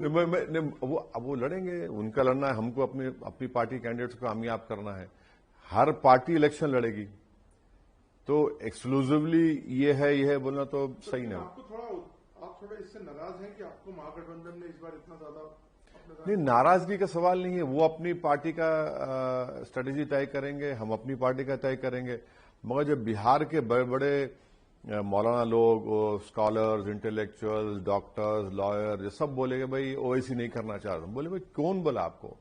اب وہ لڑیں گے, ان کا لڑنا ہے, ہم کو اپنی پارٹی کینڈیڈیٹس کو کامیاب کرنا ہے. ہر پارٹی الیکشن لڑے گی, تو ایکسکلوزولی یہ ہے بولنا تو صحیح نہیں. آپ تھوڑا اس سے ناراض ہیں کہ آپ کو مہا گٹھبندھن نے اس بار اتنا زیادہ نہیں, ناراضگی کا سوال نہیں ہے. وہ اپنی پارٹی کا اسٹریٹجی طے کریں گے, ہم اپنی پارٹی کا طے کریں گے. مگر جب بہار کے بڑے بڑے مولانا لوگ, اسکالرز, انٹلیکچوئل, ڈاکٹرز, لائر, یہ سب بولے کہ بھائی اویسی نہیں کرنا چاہ رہا ہوں, بولے بھائی کون بولا آپ کو؟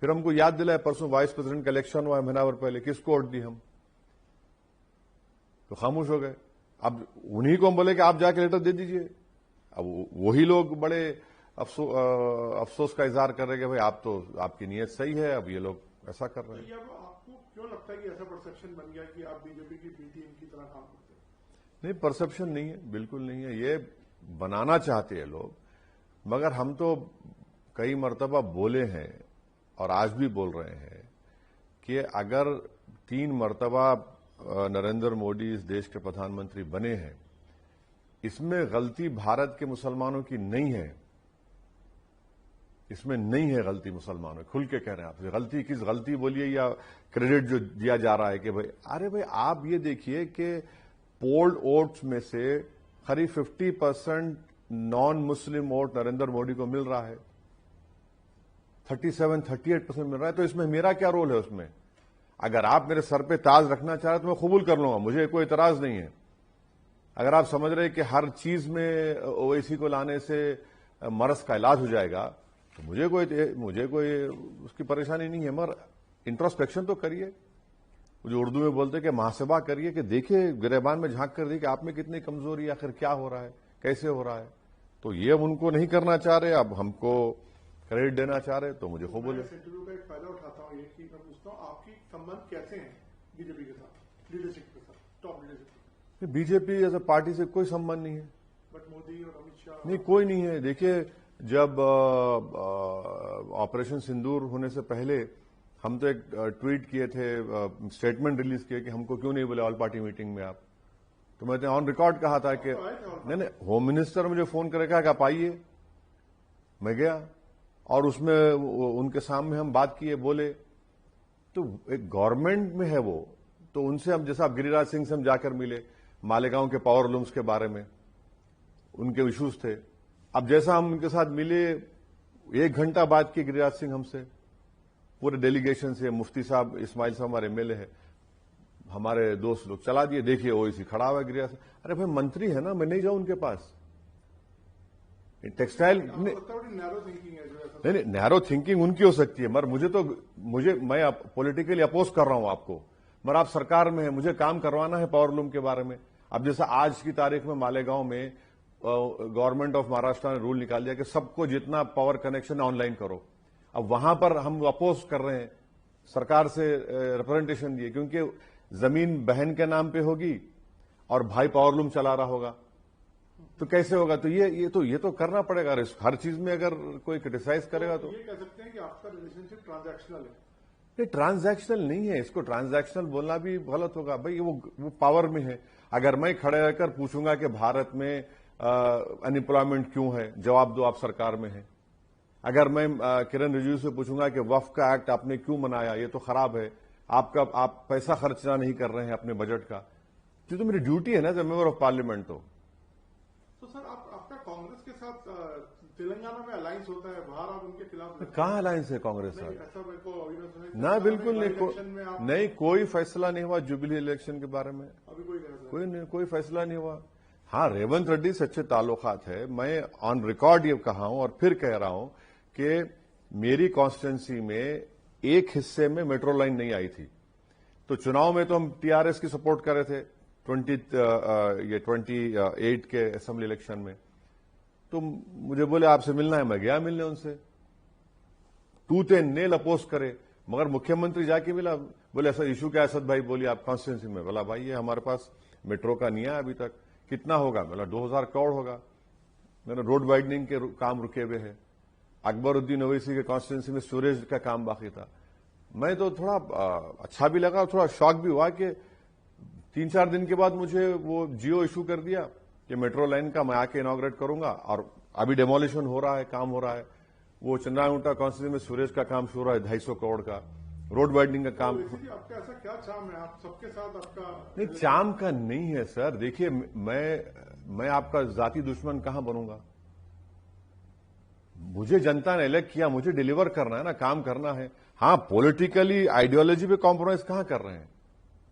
پھر ہم کو یاد دلائے پرسوں وائس پریزیڈنٹ کا الیکشن ہوا ہے مہینہ بھر پہلے, کس کو ووٹ دی ہم؟ تو خاموش ہو گئے. اب انہی کو ہم بولے کہ آپ جا کے لیٹر دے دیجئے. اب وہی لوگ بڑے افسوس کا اظہار کر رہے کہ بھائی آپ کی نیت صحیح ہے, اب یہ لوگ ایسا کر رہے ہیں. آپ کو کیوں لگتا ہے کہ ایسا پرسپشن بن گیا کہ آپ بی جے پی کی بی ٹیم کی طرح کام کرتے ہیں؟ نہیں, پرسپشن نہیں ہے, بالکل نہیں ہے. یہ بنانا چاہتے ہیں لوگ, مگر ہم تو کئی مرتبہ بولے ہیں اور آج بھی بول رہے ہیں کہ اگر 3 مرتبہ نریندر مودی اس دیش کے پردھان منتری بنے ہیں, اس میں غلطی بھارت کے مسلمانوں کی نہیں ہے. اس میں نہیں ہے غلطی مسلمانوں, کھل کے کہہ رہے ہیں آپ سے. غلطی کس غلطی بولیے, یا کریڈٹ جو دیا جا رہا ہے کہ بھائی, ارے بھائی آپ یہ دیکھیے کہ پولڈ ووٹس میں سے قریب 50% نان مسلم ووٹ نریندر مودی کو مل رہا ہے, 37-38% مل رہا ہے. تو اس میں میرا کیا رول ہے؟ اس میں اگر آپ میرے سر پہ تاج رکھنا چاہ رہے تو میں قبول کر لوں گا, مجھے کوئی اعتراض نہیں ہے. اگر آپ سمجھ رہے کہ ہر چیز میں اویسی کو لانے سے مرض کا علاج ہو جائے گا تو مجھے کوئی اس کی پریشانی نہیں ہے. مگر انٹروسپیکشن تو کریے, جو اردو میں بولتے کہ محاسبہ کریے, کہ دیکھیں گریبان میں جھانک کر دیکھیں آپ میں کتنی کمزوری ہے, آخر کیا ہو رہا ہے, کیسے ہو رہا ہے. تو یہ اب ان کو نہیں کرنا چاہ رہے, اب ہم کو کریڈٹ دینا چاہ رہے, تو مجھے خوب بولے. اس انٹرویو کا ایک فائدہ اٹھاتا ہوں, یہ کہ میں پوچھتا ہوں آپ کی سمبند کیسے ہیں بی جے پی کے ساتھ, لیڈرشپ کے ساتھ, top leadership? B J P as a party سے کوئی سمبند نہیں ہے. بٹ مودی اور امت شاہ نہیں, کوئی نہیں ہے. دیکھیے جب آپریشن سندور ہونے سے پہلے ہم تو ایک ٹویٹ کیے تھے, اسٹیٹمنٹ ریلیز کیے کہ ہم کو کیوں نہیں بولے آل پارٹی میٹنگ میں آپ. تو میں نے آن ریکارڈ کہا تھا کہ نہیں, ہوم منسٹر مجھے فون کرے کہا کہ آپ آئیے. میں گیا اور اس میں ان کے سامنے ہم بات کیے, بولے. تو ایک گورنمنٹ میں ہے وہ, تو ان سے ہم, جیسا گری راج سنگھ سے ہم جا کر ملے, مالیگاؤں کے پاور لومس کے بارے میں ان کے ایشوز تھے. اب جیسا ہم ان کے ساتھ ملے, 1 گھنٹہ بات کی گری راج سنگھ ہم سے, پورے ڈیلیگیشن سے. مفتی صاحب اسماعیل صاحب ہمارے MLA ہے, ہمارے دوست لوگ چلا دیے. دیکھیے اویسی کھڑا ہوا ہے گری راج سنگھ. ارے بھائی منتری ہے نا, میں نہیں جاؤں ان کے پاس. ٹیکسٹائل نہیں, نیرو تھنکنگ ان کی ہو سکتی ہے, مگر میں پولیٹیکلی اپوز کر رہا ہوں آپ کو, مگر آپ سرکار میں ہیں, مجھے کام کروانا ہے پاور لوم کے بارے میں. اب جیسا آج کی تاریخ میں مالیگاؤں میں گورنمنٹ آف مہاراشٹر نے رول نکال دیا کہ سب کو جتنا پاور کنیکشن آن لائن کرو. اب وہاں پر ہم اپوز کر رہے ہیں, سرکار سے ریپرزنٹیشن دیے, کیونکہ زمین بہن کے نام پہ ہوگی اور بھائی پاور لوم چلا رہا ہوگا, تو کیسے ہوگا؟ تو یہ تو کرنا پڑے گا. ہر چیز میں اگر کوئی کرٹیسائز کرے گا تو یہ کہہ سکتے ہیں کہ آپ کا ریلیشن شپ ٹرانزیکشنل ہے. نہیں, ٹرانزیکشنل نہیں ہے. اس کو ٹرانزیکشنل بولنا بھی غلط ہوگا. بھائی وہ پاور میں ہے. اگر میں کھڑے رہ کر پوچھوں گا کہ بھارت میں ان امپلائمنٹ کیوں ہے, جواب دو, آپ سرکار میں ہیں. اگر میں کرن رجیجو سے پوچھوں گا کہ وقف کا ایکٹ آپ نے کیوں منایا, یہ تو خراب ہے, آپ پیسہ خرچنا نہیں کر رہے ہیں اپنے بجٹ کا, تو میری ڈیوٹی ہے نا as a member of parliament. تو سر آپ کا کانگریس کے ساتھ تلنگانہ میں الائنس ہوتا ہے, باہر آپ ان کے خلاف کہاں الائنس ہے کانگریس نہیں, کا؟ ایسا میرے کو نہ, بالکل نہیں, کوئی فیصلہ نہیں ہوا جوبلی الیکشن کے بارے میں. ابھی کوئی فیصلہ نہیں ہوا. ہاں, ریونت ریڈی سے اچھے تعلقات ہے. میں آن ریکارڈ یہ کہا ہوں اور پھر کہہ رہا ہوں کہ میری کانسٹیٹوئنسی میں ایک حصے میں میٹرو لائن نہیں آئی تھی, تو چناؤ میں تو ہم TRS کی سپورٹ کر رہے تھے 28 کے اسمبلی الیکشن میں. تو مجھے بولے آپ سے ملنا ہے, میں گیا ملنے ان سے, ٹوتھ اینڈ نیل اپوز کرے. مگر مکھیہ منتری جا کے ملا, بولے ایسا ایشو کیا اسد بھائی, بولیے آپ کانسٹیٹوئنسی میں. بولا بھائی یہ ہمارے پاس میٹرو کا نہیں ہے ابھی تک. کتنا ہوگا؟ بولا 2000 کروڑ ہوگا. میرا روڈ وائڈنگ کے کام رکے ہوئے ہیں. اکبر الدین اویسی کے کانسٹیٹوئنسی میں سوریج کا کام باقی تھا. میں تو تھوڑا اچھا بھی لگا, تھوڑا شاک بھی ہوا کہ 3-4 دن کے بعد مجھے وہ جیو ایشو کر دیا کہ میٹرو لائن کا میں آ کے انوگریٹ کروں گا, اور ابھی ڈیمولیشن ہو رہا ہے، کام ہو رہا ہے. وہ چندراگونٹا کانسٹیچوئنسی میں سوریج کا کام شروع ہو رہا ہے 250 کروڑ کا. روڈ وائڈنگ کا کام. آپ کا ایسا کیا چام ہے آپ سب کے ساتھ آپ کا؟ نہیں، چام کا نہیں ہے سر. دیکھیے میں آپ کا ذاتی دشمن کہاں بنوں گا؟ مجھے جنتا نے الیکٹ کیا، مجھے ڈیلیور کرنا ہے نا، کام کرنا ہے. ہاں، پولیٹیکلی آئیڈیالوجی پہ کمپرومائز کہاں کر رہے ہیں؟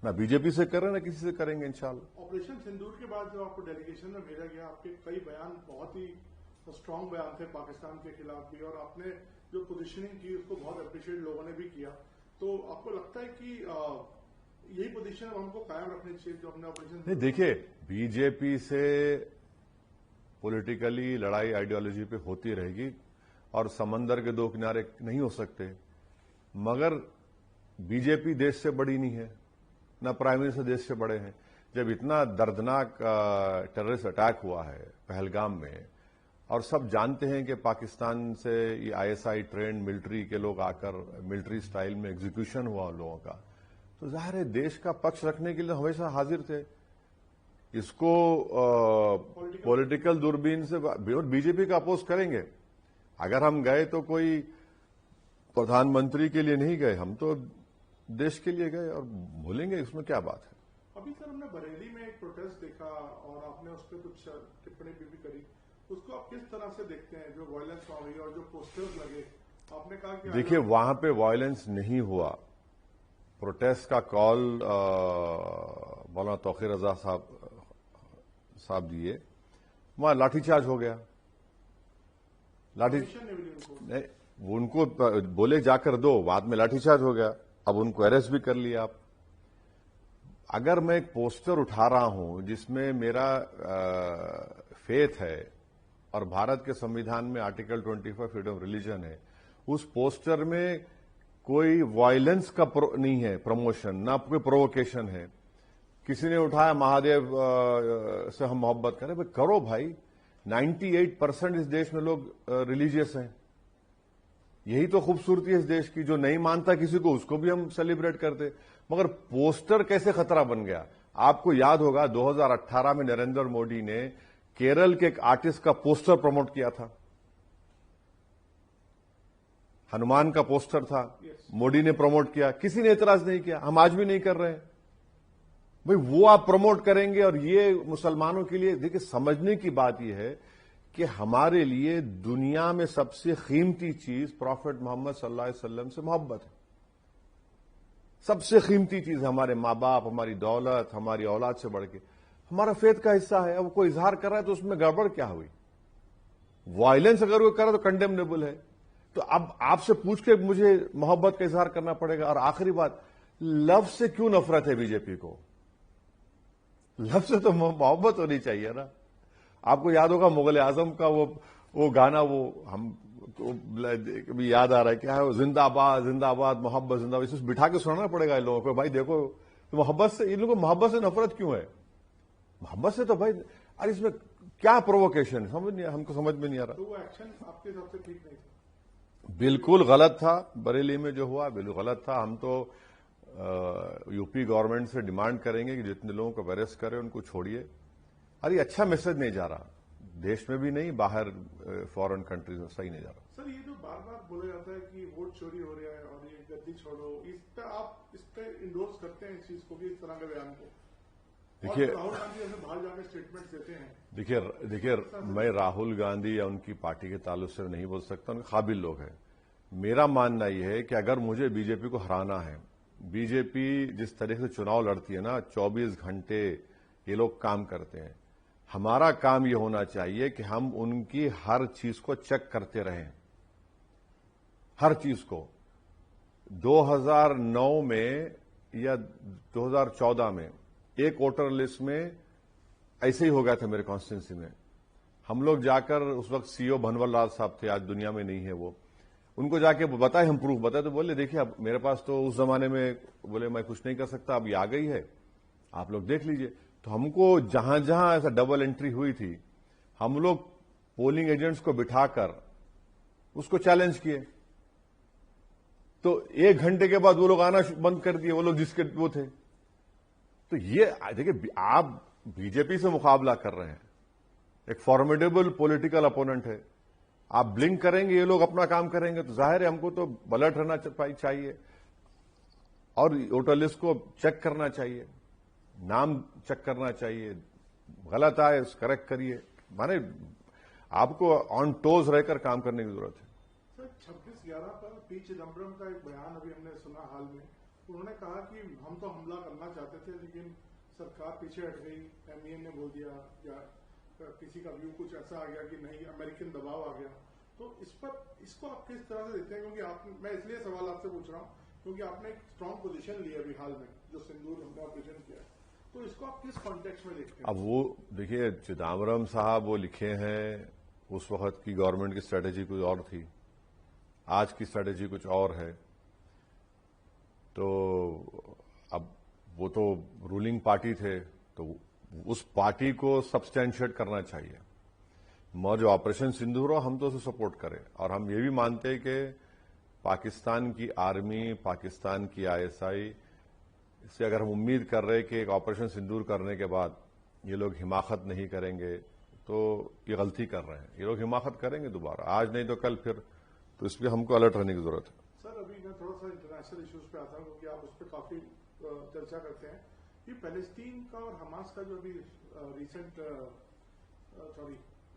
نہ بی جے پی سے کر رہے ہیں نہ کسی سے کریں گے انشاءاللہ. آپریشن سندور کے بعد جو آپ کو ڈیلیگیشن میں بھیجا گیا، آپ کے کئی بیان بہت ہی اسٹرانگ بیان تھے پاکستان کے خلاف بھی، اور آپ نے جو پوزیشننگ کی اس کو بہت اپریشیٹ لوگوں نے بھی کیا. تو آپ کو لگتا ہے کہ یہی پوزیشن ہم کو قائم رکھنی چاہیے جو ہم نے آپریشن؟ نہیں، دیکھیے بی جے پی سے پولیٹیکلی لڑائی آئیڈیالوجی پہ ہوتی رہے گی اور سمندر کے دو کنارے نہیں ہو سکتے، مگر بی جے پی دیش سے بڑی نہیں ہے، نہ پرائم منسٹر دیش سے بڑے ہیں. جب اتنا دردناک ٹیررسٹ اٹیک ہوا ہے پہلگام میں، اور سب جانتے ہیں کہ پاکستان سے یہ I S I trained military کے لوگ آ کر ملٹری سٹائل میں ایگزیکیوشن ہوا ان لوگوں کا، تو ظاہر ہے دیش کا پکش رکھنے کے لیے ہمیشہ حاضر تھے. اس کو پولیٹیکل دوربین سے بی جے پی کا اپوز کریں گے. اگر ہم گئے تو کوئی پردھان منتری کے لیے نہیں گئے، ہم تو دیش کے لیے گئے، اور بھولیں گے اس میں کیا بات ہے. ابھی سر ہم نے بریلی میں ایک پروٹیسٹ دیکھا اور آپ نے اس پہ کچھ ٹپڑی بھی کری، اس کو آپ کس طرح سے دیکھتے ہیں جو وائلنس ہوئی اور جو پوسٹرز لگے؟ آپ نے کہا کہ دیکھیے وہاں پہ وائلنس نہیں ہوا. پروٹیسٹ کا کال مولانا توقیر رضا صاحب دیے، وہاں لاٹھی چارج ہو گیا. وہ ان کو بولے جا کر دو، بعد میں لاٹھی چارج ہو گیا. اب ان کو اریسٹ بھی کر لیا. آپ اگر میں ایک پوسٹر اٹھا رہا ہوں جس میں میرا فیتھ ہے اور بھارت کے سمویدھان میں آرٹیکل 25 فریڈم آف ریلیجن ہے، اس پوسٹر میں کوئی وائلنس کا نہیں ہے پروموشن، نہ کوئی پرووکیشن ہے. کسی نے اٹھایا مہادیو سے ہم محبت کریں، بھائی کرو بھائی. 98% اس دیش میں لوگ ریلیجیس ہیں. یہی تو خوبصورتی ہے اس دیش کی. جو نہیں مانتا کسی کو اس کو بھی ہم سیلیبریٹ کرتے. مگر پوسٹر کیسے خطرہ بن گیا؟ آپ کو یاد ہوگا 2018 میں نریندر مودی نے کیرل کے ایک آرٹسٹ کا پوسٹر پروموٹ کیا تھا. ہنومان کا پوسٹر تھا، مودی نے پروموٹ کیا، کسی نے اعتراض نہیں کیا. ہم آج بھی نہیں کر رہے ہیں. بھئی وہ آپ پروموٹ کریں گے، اور یہ مسلمانوں کے لیے دیکھیں سمجھنے کی بات یہ ہے کہ ہمارے لیے دنیا میں سب سے قیمتی چیز پروفٹ محمد صلی اللہ علیہ وسلم سے محبت ہے. سب سے قیمتی چیز ہمارے ماں باپ، ہماری دولت، ہماری اولاد سے بڑھ کے ہمارا فیتھ کا حصہ ہے. اب کوئی اظہار کر رہا ہے تو اس میں گڑبڑ کیا ہوئی؟ وائلنس اگر وہ کر رہا ہے تو کنڈیمنیبل ہے. تو اب آپ سے پوچھ کے مجھے محبت کا اظہار کرنا پڑے گا. اور آخری بات، لفظ سے کیوں نفرت ہے بی جے پی کو؟ لفظ سے تو محبت ہونی چاہیے نا. آپ کو یاد ہوگا مغل اعظم کا وہ گانا، وہ ہم یاد آ رہا ہے کیا ہے، زندہ باد زندہ آباد محبت زندہ باد. اس بٹھا کے سنانا پڑے گا ان لوگوں کو. بھائی دیکھو محبت سے، ان لوگوں کو محبت سے نفرت کیوں ہے؟ محبت سے تو بھائی ارے اس میں کیا پرووکیشن ہم کو سمجھ میں نہیں آ رہا. تو وہ ایکشن آپ کے حساب سے ٹھیک نہیں تھا؟ بالکل غلط تھا. بریلی میں جو ہوا بالکل غلط تھا. ہم تو یو پی گورنمنٹ سے ڈیمانڈ کریں گے کہ جتنے لوگوں کو اریسٹ کرے ان کو چھوڑیے. ارے اچھا میسج نہیں جا رہا دیش میں بھی نہیں، باہر فورن کنٹریز میں صحیح نہیں جا رہا. سر یہ جو بار بار بولا جاتا ہے کہ ووٹ چوری ہو رہا ہے اور یہ گدی چھوڑو، اس پہ انڈورس کرتے ہیں اس چیز کو بھی، اس طرح کے بیان کو؟ دیکھیے راہل گاندھی ایسے باہر جا کے اسٹیٹمنٹ دیتے ہیں. دیکھیے میں راہل گاندھی یا ان کی پارٹی کے تعلق سے نہیں بول سکتا. ان قابل لوگ ہیں. میرا ماننا یہ ہے کہ اگر مجھے بی جے پی کو ہرانا ہے، بی جے پی جس طریقے سے چناؤ لڑتی ہے نا، 24 گھنٹے یہ لوگ کام کرتے ہیں. ہمارا کام یہ ہونا چاہیے کہ ہم ان کی ہر چیز کو چیک کرتے رہیں، ہر چیز کو. 2009 میں یا 2014 میں ایک ووٹر لسٹ میں ایسے ہی ہو گیا تھا میرے کانسٹیٹوئنسی میں. ہم لوگ جا کر، اس وقت سی او بھنور لال صاحب تھے، آج دنیا میں نہیں ہے وہ، ان کو جا کے بتائے، ہم پروف بتائے تو بولے دیکھیے اب میرے پاس تو اس زمانے میں بولے میں کچھ نہیں کر سکتا، اب یہ آ گئی ہے، آپ لوگ دیکھ لیجئے. تو ہم کو جہاں جہاں ایسا ڈبل انٹری ہوئی تھی، ہم لوگ پولنگ ایجنٹس کو بٹھا کر اس کو چیلنج کیے. تو 1 گھنٹے کے بعد وہ لوگ آنا بند کر دیے، وہ لوگ جس کے وہ تھے. تو یہ دیکھیے آپ بی جے پی سے مقابلہ کر رہے ہیں، ایک فارمیڈیبل پولیٹیکل اپوننٹ ہے. آپ بلنک کریں گے, یہ لوگ اپنا کام کریں گے, تو ظاہر ہے ہم کو تو الرٹ رہنا چاہیے اور ووٹر لسٹ کو چیک کرنا چاہیے, نام چیک کرنا چاہیے, غلط آئے اس کریکٹ کریے. مانے آپ کو آن ٹوز رہ کر کام کرنے کی ضرورت ہے. سر 26/11 پر پی چدمبرم کا ایک بیان ابھی ہم نے سنا حال میں, انہوں نے کہا کہ ہم تو حملہ کرنا چاہتے تھے لیکن سرکار پیچھے ہٹ گئی, ایم نے بول دیا, یا کسی کا ویو کچھ ایسا آ گیا کہ نہیں, امریکن دباؤ آ گیا. تو اس کو آپ کس طرح سے دیکھتے ہیں, کیونکہ میں اس لیے سوال آپ سے پوچھ رہا ہوں کیونکہ آپ نے ایک اسٹرانگ پوزیشن لی ہے ابھی حال میں جو سندور ہم کا آپریشن کیا ہے, تو اس کو آپ کس کانٹیکسٹ میں دیکھتے ہیں؟ اب وہ دیکھیے چدمبرم صاحب وہ لکھے ہیں, اس وقت کی گورنمنٹ کی اسٹریٹجی کچھ اور تھی, آج کی اسٹریٹجی کچھ اور ہے. تو اب وہ تو رولنگ پارٹی تھے, تو اس پارٹی کو سبسٹینشیٹ کرنا چاہیے. جو آپریشن سندور ہو ہم تو اسے سپورٹ کریں, اور ہم یہ بھی مانتے ہیں کہ پاکستان کی آرمی, پاکستان کی ISI سے اگر ہم امید کر رہے کہ ایک آپریشن سندور کرنے کے بعد یہ لوگ حماقت نہیں کریں گے تو یہ غلطی کر رہے ہیں. یہ لوگ حماقت کریں گے دوبارہ, آج نہیں تو کل پھر, تو اس پہ ہم کو الرٹ رہنے کی ضرورت ہے. سر ابھی میں تھوڑا سا انٹرنیشنل ایشوز پہ آتا ہوں کیونکہ آپ اس پہ کافی چرچا کرتے ہیں. یہ فلسطین کا اور حماس کا جو ابھی ریسنٹ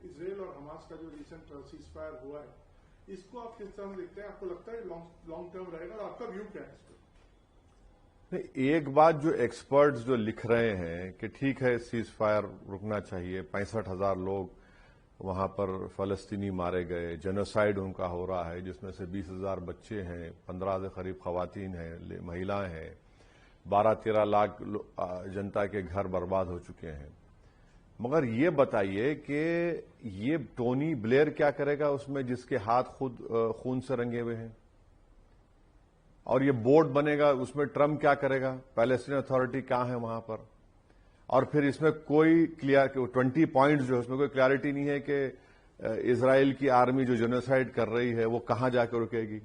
اسرائیل اور حماس کا جو ریسنٹ سیز فائر ہوا ہے, اس کو آپ کس طرح دیکھتے ہیں؟ آپ کو لگتا ہے لانگ ٹرم رہے گا, اور آپ کا ویو کیا ہے اس پہ؟ ایک بات جو ایکسپرٹس جو لکھ رہے ہیں کہ ٹھیک ہے سیز فائر رکنا چاہیے, 65,000 لوگ وہاں پر فلسطینی مارے گئے, جینوسائیڈ ان کا ہو رہا ہے جس میں سے 20,000 بچے ہیں, 15 سے قریب خواتین ہیں, مہیلائیں ہیں, 12-13 لاکھ جنتا کے گھر برباد ہو چکے ہیں. مگر یہ بتائیے کہ یہ ٹونی بلیئر کیا کرے گا اس میں جس کے ہاتھ خود خون سے رنگے ہوئے ہیں, اور یہ بورڈ بنے گا اس میں ٹرمپ کیا کرے گا, پیلسٹین اتھارٹی کہاں ہے وہاں پر, اور پھر اس میں کوئی 20 پوائنٹس جو اس میں کوئی کلیئرٹی نہیں ہے کہ اسرائیل کی آرمی جو جینوسائیڈ کر رہی ہے وہ کہاں جا کے رکے گی,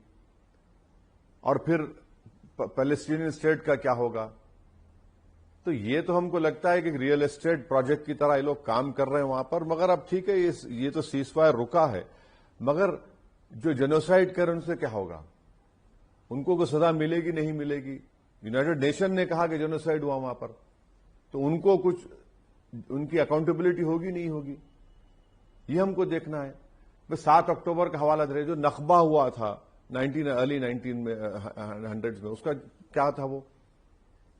اور پھر پیلسٹینین اسٹیٹ کا کیا ہوگا. تو یہ تو ہم کو لگتا ہے کہ ریئل اسٹیٹ پروجیکٹ کی طرح یہ لوگ کام کر رہے ہیں وہاں پر. مگر اب ٹھیک ہے یہ تو سیز فائر رکا ہے, مگر جو جینوسائیڈ کر ان سے کیا ہوگا, ان کو کوئی سزا ملے گی نہیں ملے گی؟ یونائیٹڈ نیشن نے کہا کہ جینوسائیڈ ہوا وہاں پر, تو ان کو کچھ ان کی اکاؤنٹیبلٹی ہوگی نہیں ہوگی, یہ ہم کو دیکھنا ہے. 7 اکتوبر کا حوالہ دے, جو نخبہ ہوا تھا ارلی 1900 میں, اس کا کیا تھا وہ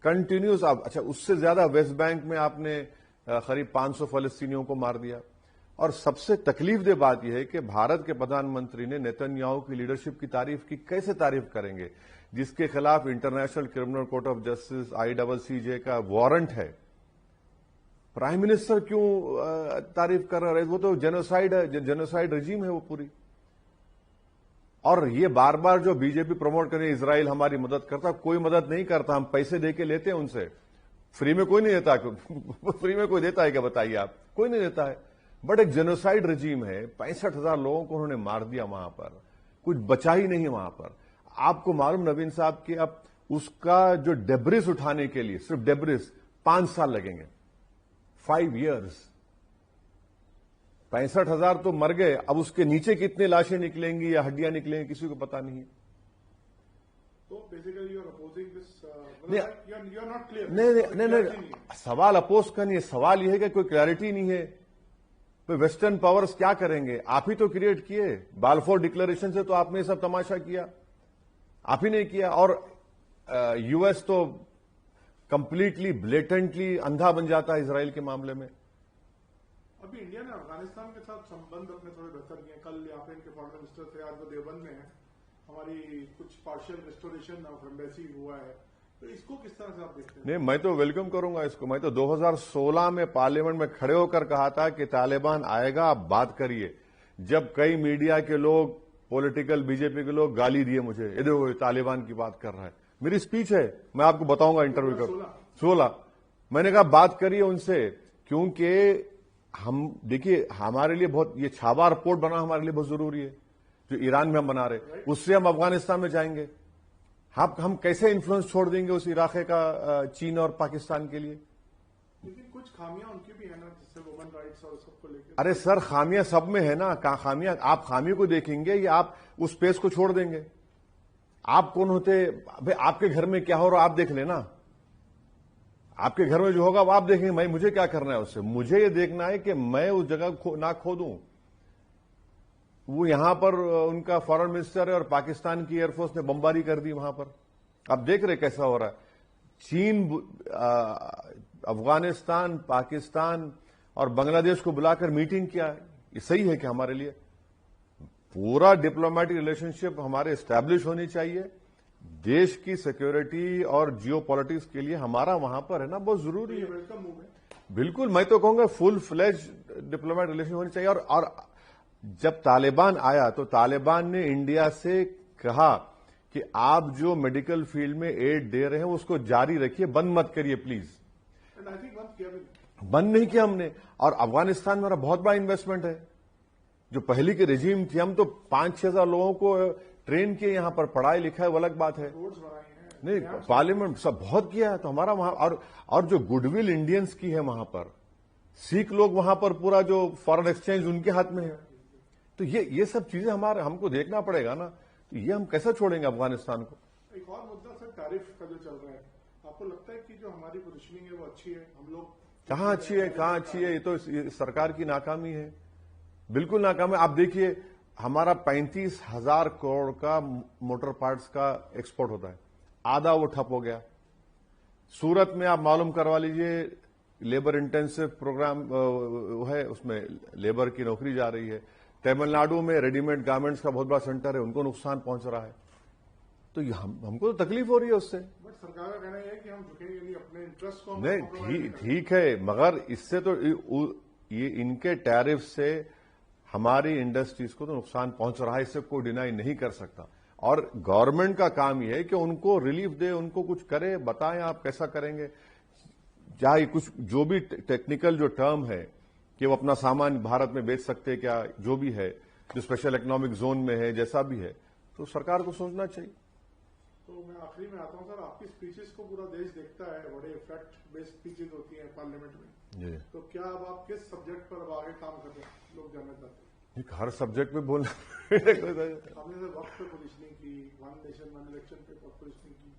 کنٹینیوس. اچھا اس سے زیادہ ویسٹ بینک میں آپ نے قریب 500 فلسطینیوں کو مار دیا. اور سب سے تکلیف دہ بات یہ ہے کہ بھارت کے پردھان منتری نے نیتن یاہو کی لیڈرشپ کی تعریف کی. کیسے تعریف کریں گے جس کے خلاف international criminal court of justice ICC کا وارنٹ ہے؟ پرائم منسٹر کیوں تعریف کر رہے ہیں؟ وہ تو جینوسائیڈ رجیم ہے وہ پوری. اور یہ بار بار جو بی جے پی پروموٹ کرے اسرائیل ہماری مدد کرتا, کوئی مدد نہیں کرتا, ہم پیسے دے کے لیتے ہیں ان سے, فری میں کوئی نہیں دیتا. فری میں کوئی دیتا ہے کیا بتائیے آپ؟ کوئی نہیں دیتا ہے. بٹ ایک جینوسائیڈ رجیم ہے, 65,000 لوگوں کو انہوں نے مار دیا وہاں پر, کچھ بچا ہی نہیں وہاں پر. آپ کو معلوم نوین صاحب کہ اب اس کا جو ڈیبرس اٹھانے کے لیے صرف ڈیبرس 5 سال لگیں گے, 5 ایئرس. 65,000 تو مر گئے, اب اس کے نیچے کتنے لاشیں نکلیں گی یا ہڈیاں نکلیں گی کسی کو پتا نہیں. تو basically you are opposing this, you are not clear. نہیں, سوال اپوز کا نہیں ہے, سوال یہ ہے کہ کوئی کلیئرٹی نہیں ہے. ویسٹرن پاورز کیا کریں گے؟ آپ ہی تو کریٹ کیے. بالفور ڈکلیریشن سے تو آپ نے یہ سب تماشا کیا, آپ ہی نے کیا. اور US تو کمپلیٹلی بلیٹنٹلی اندھا بن جاتا ہے اسرائیل کے معاملے میں. ابھی انڈیا نے افغانستان کے ساتھ سمبند اپنے تھوڑے بہتر کیے. کل یہاں پہ ان کے فارن منسٹر تھے, آج وہ دیوبند میں ہیں. ہماری کچھ پارشل ریسٹوریشن آف ایمبیسی ہوا ہے, تو اس کو کس طرح سے آپ دیکھتے ہیں؟ نہیں, میں تو ویلکم کروں گا اس کو. میں تو 2016 میں پارلیمنٹ میں کھڑے ہو کر کہا تھا کہ طالبان آئے گا, آپ بات کریے. جب کئی میڈیا کے لوگ, پولیٹیکل BJP کے لوگ گالی دیے مجھے, یہ دیکھو طالبان کی بات کر رہا ہے. میری اسپیچ ہے, میں آپ کو بتاؤں گا انٹرویو کر 16. میں نے کہا بات کریے ان سے, کیونکہ ہم دیکھیے ہمارے لیے بہت, یہ چھابا رپورٹ بنا ہمارے لیے بہت ضروری ہے جو ایران میں ہم بنا رہے, اس سے ہم افغانستان میں جائیں گے. ہم کیسے انفلوئنس چھوڑ دیں گے اس علاقے کا چین اور پاکستان کے لیے؟ لیکن کچھ خامیاں ان کی بھی ہیں نا، جیسے وومن رائٹس اور سب کو لے کے. ارے سر خامیاں سب میں ہے نا. خامیاں آپ خامی کو دیکھیں گے یا آپ اس پیس کو چھوڑ دیں گے؟ آپ کون ہوتے بھائی؟ آپ کے گھر میں کیا ہو رہا آپ دیکھ لینا. آپ کے گھر میں جو ہوگا وہ آپ دیکھیں گے. مجھے کیا کرنا ہے اس سے؟ مجھے یہ دیکھنا ہے کہ میں اس جگہ نہ کھو دوں. وہ یہاں پر ان کا فارن منسٹر ہے اور پاکستان کی ایئر فورس نے بمباری کر دی وہاں پر. آپ دیکھ رہے کیسا ہو رہا ہے. چین افغانستان، پاکستان اور بنگلہ دیش کو بلا کر میٹنگ کیا ہے. یہ صحیح ہے کہ ہمارے لیے پورا ڈپلومیٹک ریلیشن شپ ہمارے اسٹیبلش ہونی چاہیے. دیش کی سیکورٹی اور جیو پالیٹکس کے لیے ہمارا وہاں پر ہے نا بہت ضروری ہے. ویلکم موو ہے. بالکل. میں تو کہوں گا فل فلیج ڈپلومیٹک ریلیشن ہونی چاہیے. اور جب طالبان آیا تو طالبان نے انڈیا سے کہا کہ آپ جو میڈیکل فیلڈ میں ایڈ دے رہے ہیں اس کو جاری رکھیے، بند مت کریے پلیز. بند نہیں کیا ہم نے. اور افغانستان میں ہمارا بہت بڑا انویسٹمنٹ ہے. جو پہلی کے رجیم تھی ہم تو 5-6 ہزار لوگوں کو ٹرین کیے یہاں پر، پڑھائی لکھائی وہ الگ بات ہے. نہیں پارلیمنٹ سب بہت کیا ہے. تو ہمارا وہاں اور جو گڈ ول انڈینز کی ہے وہاں پر، سکھ لوگ وہاں پر پورا جو فارن ایکسچینج ان کے ہاتھ میں ہے. تو یہ سب چیزیں ہم کو دیکھنا پڑے گا نا. تو یہ ہم کیسے چھوڑیں گے افغانستان کو؟ ایک اور مدعا سر ٹیرف کا جو چل رہا ہے، آپ کو لگتا ہے کہ جو ہماری پوزیشننگ ہے وہ اچھی ہے؟ ہم لوگ کہاں اچھی ہے کہاں اچھی ہے؟ یہ تو سرکار کی ناکامی ہے. بالکل ناکام ہے. آپ دیکھیے ہمارا 35,000 کروڑ کا موٹر پارٹس کا ایکسپورٹ ہوتا ہے، آدھا وہ ٹھپ ہو گیا. سورت میں آپ معلوم کروا لیجئے لیبر انٹینسو پروگرام ہے، اس میں لیبر کی نوکری جا رہی ہے. تمل ناڈو میں ریڈی میڈ گارمنٹس کا بہت بڑا سینٹر ہے، ان کو نقصان پہنچ رہا ہے. تو ہم کو تو تکلیف ہو رہی ہے اس سے. بٹ سرکار کا کہنا ہے کہ ہم جھکیں گے نہیں، اپنے انٹرسٹ کو نہیں ٹھیک ہے، مگر اس سے تو یہ ان کے ٹیرف سے ہماری انڈسٹریز کو تو نقصان پہنچ رہا ہے، اس سے کوئی ڈینائی نہیں کر سکتا. اور گورنمنٹ کا کام یہ ہے کہ ان کو ریلیف دے، ان کو کچھ کرے، بتائیں آپ کیسا کریں گے. چاہے کچھ جو بھی ٹیکنیکل جو ٹرم ہے کہ وہ اپنا سامان بھارت میں بیچ سکتے کیا، جو بھی ہے، جو اسپیشل اکنامک زون میں ہے، جیسا بھی ہے، تو سرکار کو سوچنا چاہیے. تو میں آخری میں آتا ہوں سر، آپ کی اسپیچز کو پورا دیش دیکھتا ہے، بڑے افیکٹ بیسڈ اسپیچز ہوتی ہیں پارلیمنٹ میں. جی تو کیا اب آپ کس سبجیکٹ پر اب آگے کام کر رہے ہیں؟ لوگ جاننا چاہتے ہیں. ہر سبجیکٹ پہ بولنا. ہم نے وقت پہ پوزیشننگ کی، ون نیشن ون الیکشن پہ پوزیشننگ کی.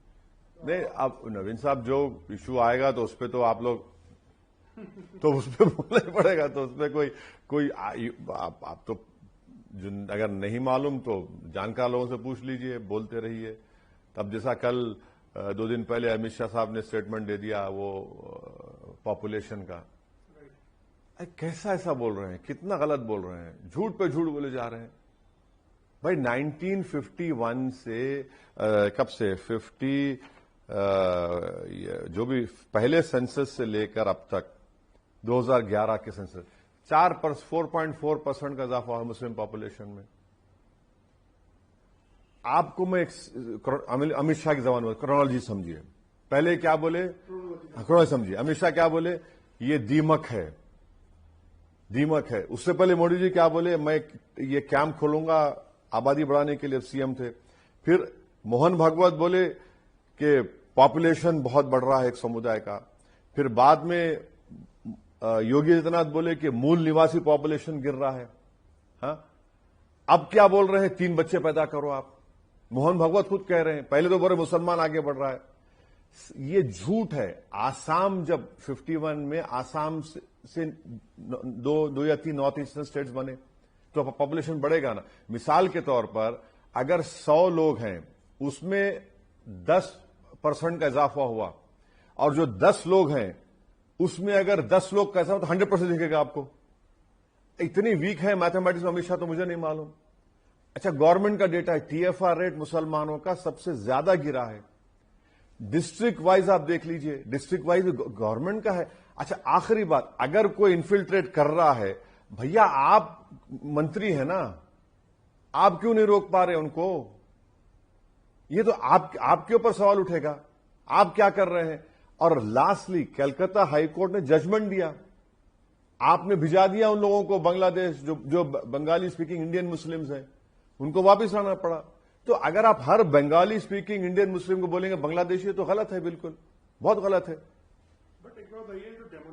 نہیں اب نوین صاحب جو ایشو آئے گا تو اس پہ تو آپ لوگ تو اس پہ بولنا ہی پڑے گا. تو اس میں کوئی آپ تو اگر نہیں معلوم تو جانکار لوگوں سے پوچھ لیجئے، بولتے رہیے. اب جیسا کل 2 دن پہلے امت شاہ صاحب نے اسٹیٹمنٹ دے دیا وہ پاپولیشن کا، کیسا ایسا بول رہے ہیں، کتنا غلط بول رہے ہیں، جھوٹ پہ جھوٹ بولے جا رہے ہیں. بھائی 1951 سے کب سے 50 جو بھی پہلے سینسس سے لے کر اب تک 2011 کے سینسس 4.4% کا اضافہ ہوا مسلم پاپولیشن میں. آپ کو میں امت شاہ کی زبان میں کرونالوجی سمجھیے. پہلے کیا بولے؟ کرونالوجی سمجھیے. امت شاہ کیا بولے؟ یہ دیمک ہے، دیمک ہے. اس سے پہلے مودی جی کیا بولے؟ میں یہ کیمپ کھولوں گا آبادی بڑھانے کے لیے، سی ایم تھے. پھر موہن بھاگوت بولے کہ پاپولیشن بہت بڑھ رہا ہے ایک سمودائے کا. پھر بعد میں یوگی آدتیہ ناتھ بولے کہ مول نواسی پاپولیشن گر رہا ہے. ہاں اب کیا بول رہے ہیں؟ 3 بچے پیدا کرو. آپ موہن بھاگوت خود کہہ رہے ہیں پہلے تو بولے مسلمان آگے بڑھ رہا ہے. یہ جھوٹ ہے. آسام جب 51 میں آسام سے 2 یا 3 نارتھ ایسٹرن اسٹیٹس بنے تو پاپولیشن بڑھے گا نا. مثال کے طور پر اگر 100 لوگ ہیں اس میں 10% کا اضافہ ہوا، اور جو 10 لوگ ہیں اس میں اگر 10 لوگ کا اضافہ تو 100% دکھے گا آپ کو. اتنی ویک ہے میتھمیٹکس میں ہمیشہ، تو مجھے نہیں معلوم. اچھا گورنمنٹ کا ڈیٹا ہے ٹی ایف آر ریٹ مسلمانوں کا سب سے زیادہ گرا ہے. ڈسٹرکٹ وائز آپ دیکھ لیجئے، ڈسٹرکٹ وائز گورنمنٹ کا ہے. اچھا آخری بات، اگر کوئی انفلٹریٹ کر رہا ہے، بھیا آپ منتری ہیں نا، آپ کیوں نہیں روک پا رہے ان کو؟ یہ تو آپ کے اوپر سوال اٹھے گا، آپ کیا کر رہے ہیں؟ اور لاسٹلی کلکتہ ہائی کورٹ نے ججمنٹ دیا، آپ نے بھجا دیا ان لوگوں کو بنگلہ دیش جو بنگالی اسپیکنگ انڈین مسلمز ہیں، ان کو واپس آنا پڑا. تو اگر آپ ہر بنگالی اسپیکنگ انڈین مسلم کو بولیں گے بنگلہ دیشی تو غلط ہے، بالکل بہت غلط ہے. بٹ ایک بات یہ جو